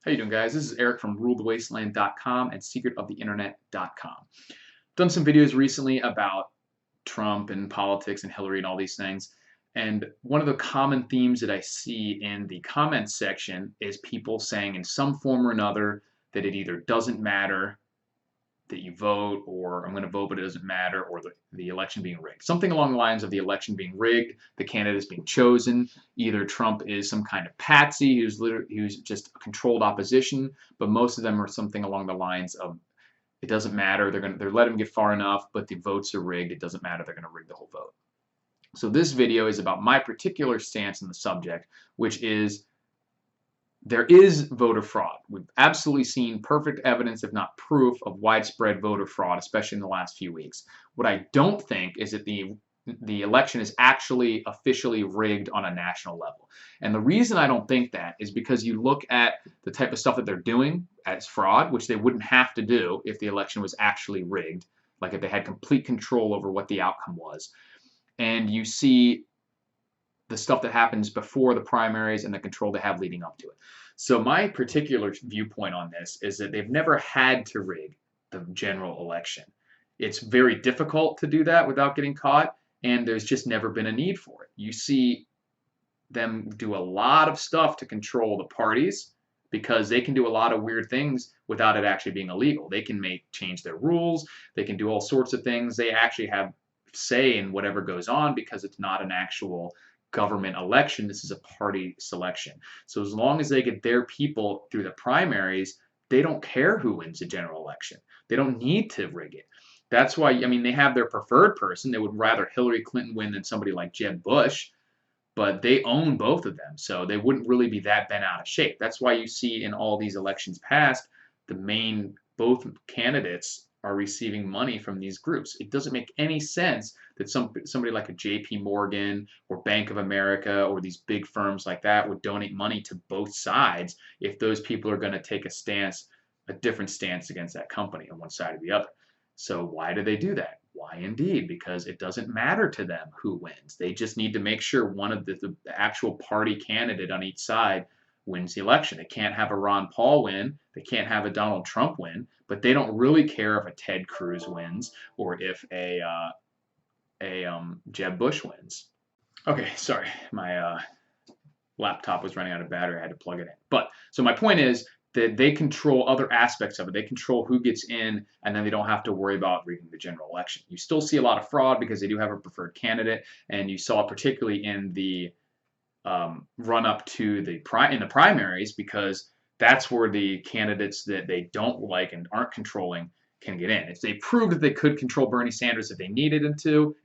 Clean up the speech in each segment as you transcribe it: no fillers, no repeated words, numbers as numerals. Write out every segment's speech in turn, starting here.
How you doing, guys? This is Eric from rulethewasteland.com and secretoftheinternet.com. Done some videos recently about Trump and politics and Hillary and all these things. And one of the common themes that I see in the comments section is people saying in some form or another that it either doesn't matter that you vote, or I'm going to vote but it doesn't matter, or the election being rigged. Something along the lines of the election being rigged, the candidates being chosen. Either Trump is some kind of patsy who's just a controlled opposition, but most of them are something along the lines of it doesn't matter, they're letting him get far enough, but the votes are rigged, it doesn't matter, they're going to rig the whole vote. So this video is about my particular stance on the subject, which is there is voter fraud. We've absolutely seen perfect evidence, if not proof, of widespread voter fraud, especially in the last few weeks. What I don't think is that the election is actually officially rigged on a national level. And the reason I don't think that is because you look at the type of stuff that they're doing as fraud, which they wouldn't have to do if the election was actually rigged, like if they had complete control over what the outcome was. And you see the stuff that happens before the primaries and the control they have leading up to it. So my particular viewpoint on this is that they've never had to rig the general election. It's very difficult to do that without getting caught, and there's just never been a need for it. You see them do a lot of stuff to control the parties because they can do a lot of weird things without it actually being illegal. They can change their rules, they can do all sorts of things. They actually have say in whatever goes on because it's not an actual government election. This is a party selection. So as long as they get their people through the primaries, they don't care who wins the general election. They don't need to rig it. That's why, I mean, they have their preferred person. They would rather Hillary Clinton win than somebody like Jeb Bush, but they own both of them. So they wouldn't really be that bent out of shape. That's why you see in all these elections past, both candidates are receiving money from these groups. It doesn't make any sense that somebody like a JP Morgan or Bank of America or these big firms like that would donate money to both sides if those people are going to take a different stance against that company on one side or the other. So why do they do that? Why indeed? Because it doesn't matter to them who wins. They just need to make sure one of the actual party candidate on each side wins the election. They can't have a Ron Paul win. They can't have a Donald Trump win, but they don't really care if a Ted Cruz wins or if a Jeb Bush wins. Okay, sorry, my laptop was running out of battery. I had to plug it in. But so my point is that they control other aspects of it. They control who gets in, and then they don't have to worry about rigging the general election. You still see a lot of fraud because they do have a preferred candidate, and you saw it particularly in the run up to the primaries, because that's where the candidates that they don't like and aren't controlling can get in. If they proved that they could control Bernie Sanders if they needed to,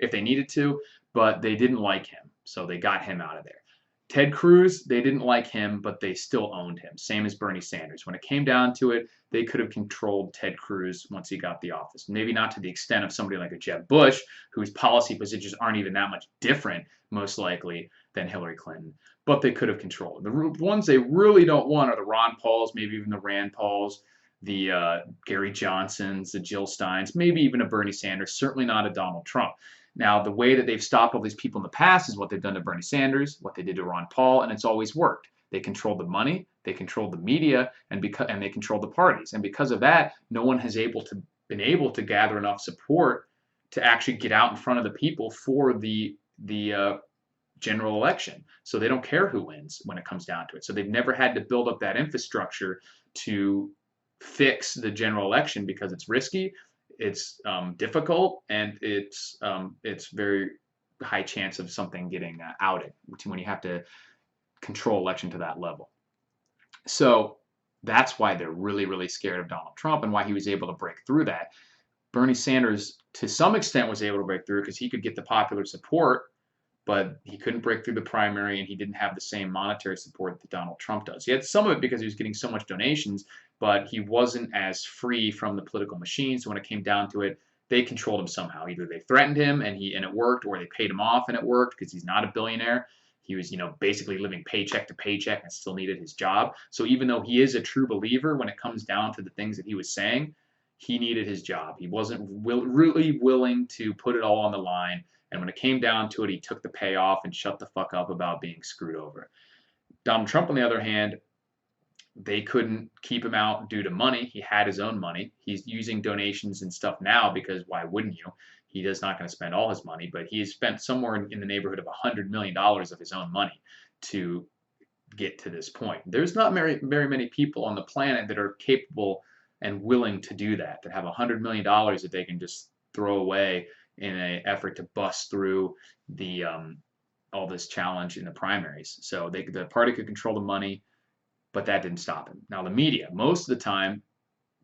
but they didn't like him, so they got him out of there. Ted Cruz, they didn't like him, but they still owned him. Same as Bernie Sanders. When it came down to it, they could have controlled Ted Cruz once he got the office. Maybe not to the extent of somebody like a Jeb Bush, whose policy positions aren't even that much different, most likely, than Hillary Clinton. But they could have controlled. The ones they really don't want are the Ron Pauls, maybe even the Rand Pauls, the Gary Johnsons, the Jill Steins, maybe even a Bernie Sanders, certainly not a Donald Trump. Now, the way that they've stopped all these people in the past is what they've done to Bernie Sanders, what they did to Ron Paul, and it's always worked. They controlled the money, they controlled the media, and they controlled the parties. And because of that, no one has been able to gather enough support to actually get out in front of the people for the general election. So they don't care who wins when it comes down to it. So they've never had to build up that infrastructure to fix the general election because it's risky. It's difficult, and it's very high chance of something getting outed when you have to control election to that level. So that's why they're really, really scared of Donald Trump and why he was able to break through that. Bernie Sanders, to some extent, was able to break through because he could get the popular support, but he couldn't break through the primary, and he didn't have the same monetary support that Donald Trump does. He had some of it because he was getting so much donations, but he wasn't as free from the political machine. So when it came down to it, they controlled him somehow. Either they threatened him and it worked, or they paid him off and it worked because he's not a billionaire. He was, basically living paycheck to paycheck and still needed his job. So even though he is a true believer when it comes down to the things that he was saying, he needed his job. He wasn't really willing to put it all on the line. And when it came down to it, he took the payoff and shut the fuck up about being screwed over. Donald Trump, on the other hand, they couldn't keep him out due to money. He had his own money. He's using donations and stuff now because why wouldn't you? He is not going to spend all his money, but he has spent somewhere in the neighborhood of $100 million of his own money to get to this point. There's not very many people on the planet that are capable and willing to do that, that have $100 million that they can just throw away in an effort to bust through the all this challenge in the primaries. So the party could control the money, but that didn't stop him. Now the media, most of the time,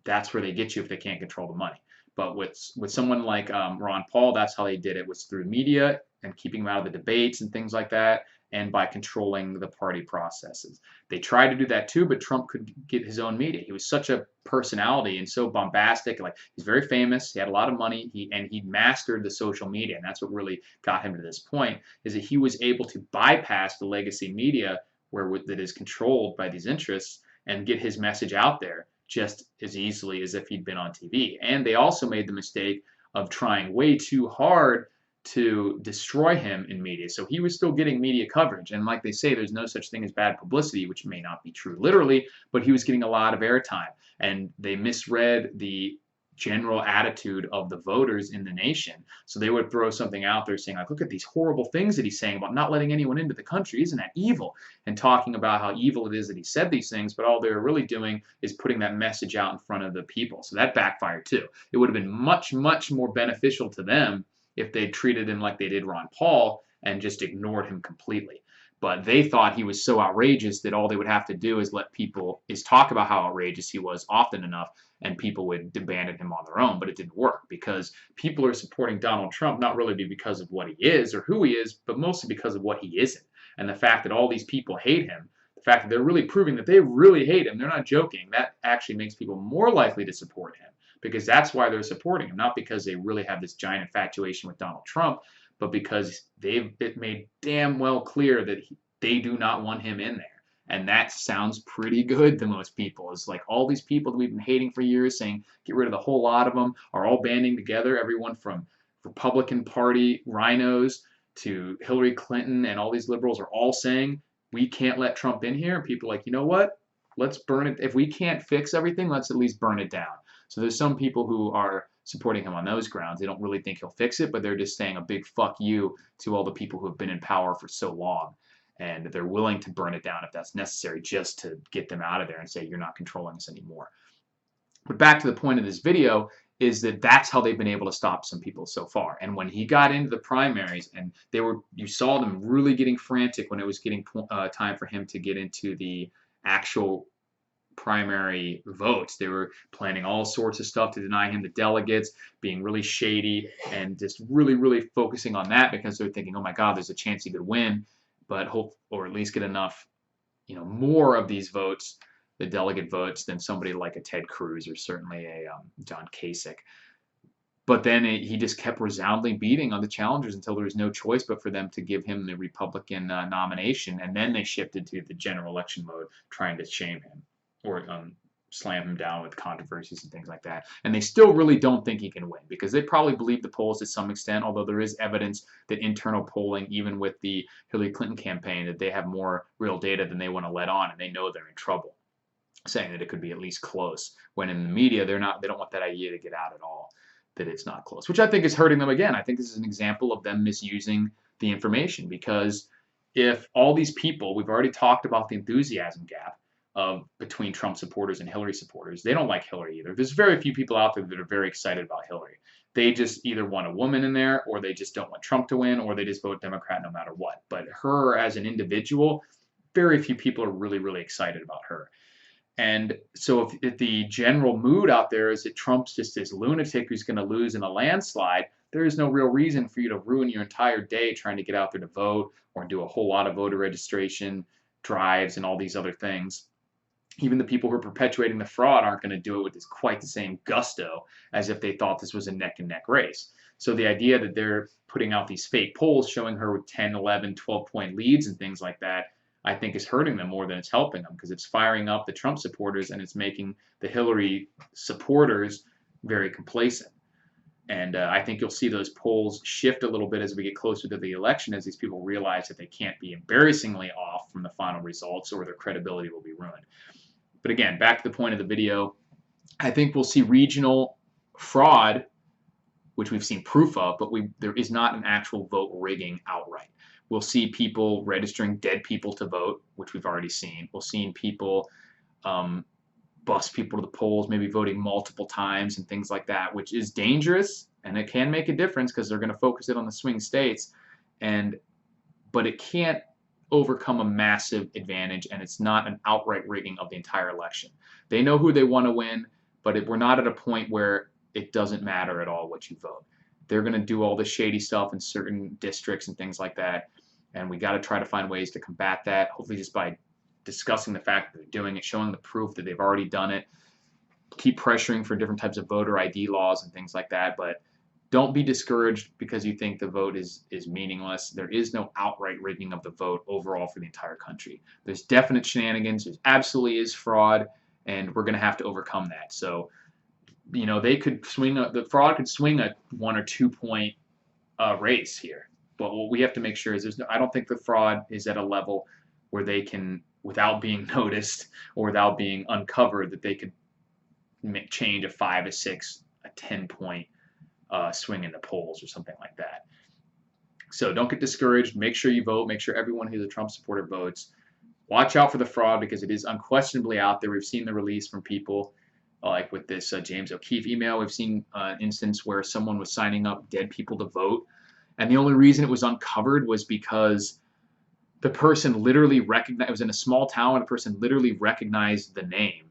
that's where they get you if they can't control the money. But with someone like Ron Paul, that's how they did it, was through media and keeping him out of the debates and things like that, and by controlling the party processes. They tried to do that too, but Trump could get his own media. He was such a personality and so bombastic. Like, he's very famous. He had a lot of money. He mastered the social media, and that's what really got him to this point. Is that he was able to bypass the legacy media that is controlled by these interests and get his message out there just as easily as if he'd been on TV. And they also made the mistake of trying way too hard to destroy him in media. So he was still getting media coverage. And like they say, there's no such thing as bad publicity, which may not be true literally, but he was getting a lot of airtime. And they misread the general attitude of the voters in the nation. So they would throw something out there saying, like, look at these horrible things that he's saying about not letting anyone into the country. Isn't that evil? And talking about how evil it is that he said these things, but all they were really doing is putting that message out in front of the people. So that backfired too. It would have been much, much more beneficial to them if they treated him like they did Ron Paul and just ignored him completely. But they thought he was so outrageous that all they would have to do is talk about how outrageous he was often enough, and people would abandon him on their own. But it didn't work, because people are supporting Donald Trump not really because of what he is or who he is, but mostly because of what he isn't. And the fact that all these people hate him, the fact that they're really proving that they really hate him, they're not joking, that actually makes people more likely to support him, because that's why they're supporting him, not because they really have this giant infatuation with Donald Trump, but because it made damn well clear that they do not want him in there. And that sounds pretty good to most people. It's like all these people that we've been hating for years, saying get rid of the whole lot of them, are all banding together. Everyone from Republican Party rhinos to Hillary Clinton and all these liberals are all saying we can't let Trump in here. And people are like, you know what? Let's burn it. If we can't fix everything, let's at least burn it down. So there's some people who are supporting him on those grounds. They don't really think he'll fix it, but they're just saying a big fuck you to all the people who have been in power for so long. And they're willing to burn it down if that's necessary, just to get them out of there and say, you're not controlling us anymore. But back to the point of this video is that that's how they've been able to stop some people so far. And when he got into the primaries, and you saw them really getting frantic when it was getting time for him to get into the actual primary votes. They were planning all sorts of stuff to deny him the delegates, being really shady, and just really, really focusing on that, because they're thinking, oh my God, there's a chance he could win, but hope, or at least get enough, more of these votes, the delegate votes, than somebody like a Ted Cruz or certainly a John Kasich. But then he just kept resoundingly beating on the challengers until there was no choice but for them to give him the Republican nomination, and then they shifted to the general election mode, trying to shame him or slam him down with controversies and things like that. And they still really don't think he can win, because they probably believe the polls to some extent, although there is evidence that internal polling, even with the Hillary Clinton campaign, that they have more real data than they want to let on, and they know they're in trouble, saying that it could be at least close, when in the media they don't want that idea to get out at all, that it's not close, which I think is hurting them again. I think this is an example of them misusing the information, because if all these people, we've already talked about the enthusiasm gap between Trump supporters and Hillary supporters. They don't like Hillary either. There's very few people out there that are very excited about Hillary. They just either want a woman in there, or they just don't want Trump to win, or they just vote Democrat no matter what. But her as an individual, very few people are really, really excited about her. And so if the general mood out there is that Trump's just this lunatic who's going to lose in a landslide, there is no real reason for you to ruin your entire day trying to get out there to vote, or do a whole lot of voter registration drives and all these other things. Even the people who are perpetuating the fraud aren't going to do it with quite the same gusto as if they thought this was a neck-and-neck race. So the idea that they're putting out these fake polls showing her with 10, 11, 12-point leads and things like that, I think is hurting them more than it's helping them, because it's firing up the Trump supporters and it's making the Hillary supporters very complacent. And I think you'll see those polls shift a little bit as we get closer to the election, as these people realize that they can't be embarrassingly off from the final results, or their credibility will be ruined. But again, back to the point of the video, I think we'll see regional fraud, which we've seen proof of, but there is not an actual vote rigging outright. We'll see people registering dead people to vote, which we've already seen. We'll see people bus people to the polls, maybe voting multiple times and things like that, which is dangerous, and it can make a difference because they're going to focus it on the swing states, but it can't overcome a massive advantage, and it's not an outright rigging of the entire election. They know who they want to win, but we're not at a point where it doesn't matter at all what you vote. They're going to do all the shady stuff in certain districts and things like that, and we got to try to find ways to combat that, hopefully just by discussing the fact that they're doing it, showing the proof that they've already done it, keep pressuring for different types of voter ID laws and things like that, but don't be discouraged because you think the vote is meaningless. There is no outright rigging of the vote overall for the entire country. There's definite shenanigans. There absolutely is fraud, and we're going to have to overcome that. So, you know, they could swing the fraud could swing a 1 or 2 point race here. But what we have to make sure is I don't think the fraud is at a level where they can, without being noticed or without being uncovered, that they could change a 5, a 6, a 10 point swing in the polls or something like that. So don't get discouraged. Make sure you vote. Make sure everyone who's a Trump supporter votes. Watch out for the fraud because it is unquestionably out there. We've seen the release from people like with this James O'Keefe email. We've seen an instance where someone was signing up dead people to vote, and the only reason it was uncovered was because the person literally recognized, it was in a small town, and the person literally recognized the name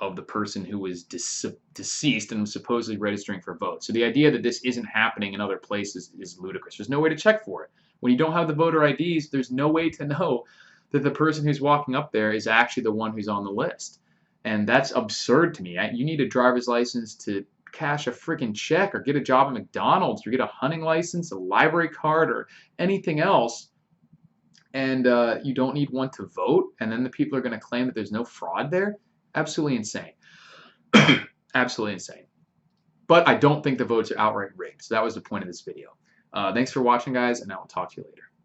of the person who was deceased and was supposedly registering for votes. So the idea that this isn't happening in other places is ludicrous. There's no way to check for it. When you don't have the voter IDs, there's no way to know that the person who's walking up there is actually the one who's on the list. And that's absurd to me. You need a driver's license to cash a freaking check or get a job at McDonald's or get a hunting license, a library card, or anything else. And you don't need one to vote. And then the people are going to claim that there's no fraud there. Absolutely insane. Absolutely insane. But I don't think the votes are outright rigged. So that was the point of this video. Thanks for watching, guys, and I will talk to you later.